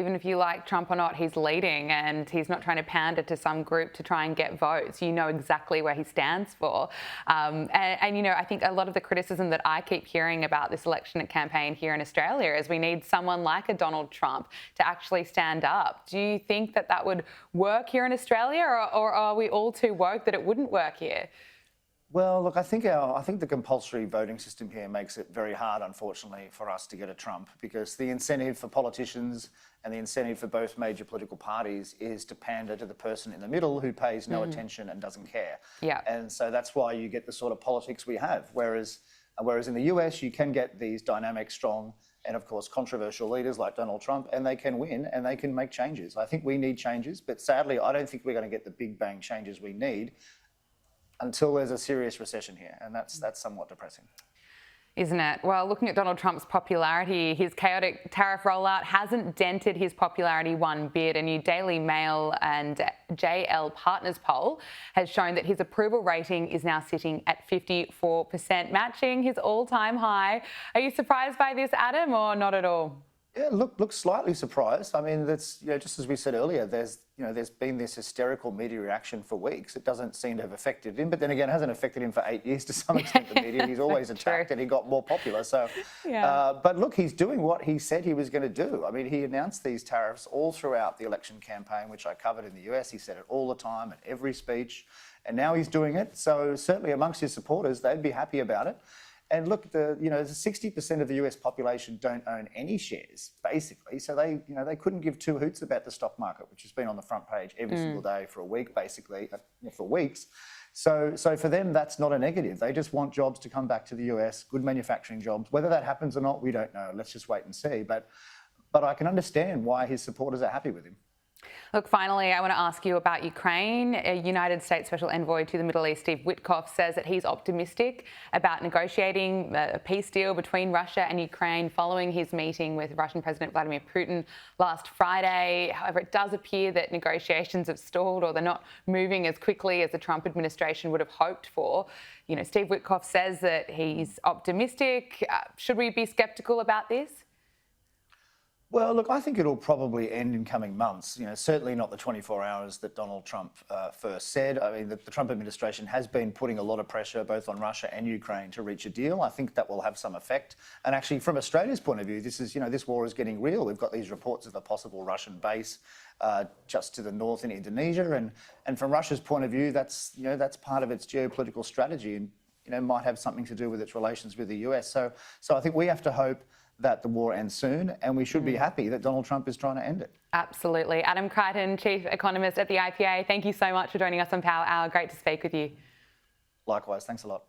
even if you like Trump or not, he's leading and he's not trying to pander to some group to try and get votes. You know exactly where he stands for. You know, I think a lot of the criticism that I keep hearing about this election campaign here in Australia is we need someone like a Donald Trump to actually stand up. Do you think that that would work here in Australia, or are we all too woke that it wouldn't work here? Well, look, I think the compulsory voting system here makes it very hard, unfortunately, for us to get a Trump, because the incentive for politicians and the incentive for both major political parties is to pander to the person in the middle who pays no attention and doesn't care. Yeah. And so that's why you get the sort of politics we have. Whereas in the US, you can get these dynamic, strong, and of course controversial leaders like Donald Trump, and they can win and they can make changes. I think we need changes, but sadly, I don't think we're going to get the big bang changes we need until there's a serious recession here, and that's somewhat depressing. Isn't it? Well, looking at Donald Trump's popularity, his chaotic tariff rollout hasn't dented his popularity one bit. A new Daily Mail and JL Partners poll has shown that his approval rating is now sitting at 54%, matching his all-time high. Are you surprised by this, Adam, or not at all? Yeah, look slightly surprised. I mean, that's, just as we said earlier, there's been this hysterical media reaction for weeks. It doesn't seem to have affected him, but then again, it hasn't affected him for 8 years to some extent, the media. He's always attacked and he got more popular. So, yeah. But look, he's doing what he said he was going to do. I mean, he announced these tariffs all throughout the election campaign, which I covered in the US. He said it all the time at every speech, and now he's doing it. So certainly amongst his supporters, they'd be happy about it. And look, the 60% of the US population don't own any shares, basically. So they couldn't give two hoots about the stock market, which has been on the front page every single day for a week, basically, for weeks. So for them, that's not a negative. They just want jobs to come back to the US, good manufacturing jobs. Whether that happens or not, we don't know. Let's just wait and see. But I can understand why his supporters are happy with him. Look, finally, I want to ask you about Ukraine. A United States Special Envoy to the Middle East, Steve Witkoff, says that he's optimistic about negotiating a peace deal between Russia and Ukraine following his meeting with Russian President Vladimir Putin last Friday. However, it does appear that negotiations have stalled, or they're not moving as quickly as the Trump administration would have hoped for. Steve Witkoff says that he's optimistic. Should we be sceptical about this? Well, look, I think it'll probably end in coming months. Certainly not the 24 hours that Donald Trump first said. I mean, the Trump administration has been putting a lot of pressure both on Russia and Ukraine to reach a deal. I think that will have some effect. And actually, from Australia's point of view, this war is getting real. We've got these reports of a possible Russian base just to the north in Indonesia, and from Russia's point of view, that's part of its geopolitical strategy, and might have something to do with its relations with the US. So I think we have to hope that the war ends soon, and we should be happy that Donald Trump is trying to end it. Absolutely. Adam Creighton, Chief Economist at the IPA, thank you so much for joining us on Power Hour. Great to speak with you. Likewise, thanks a lot.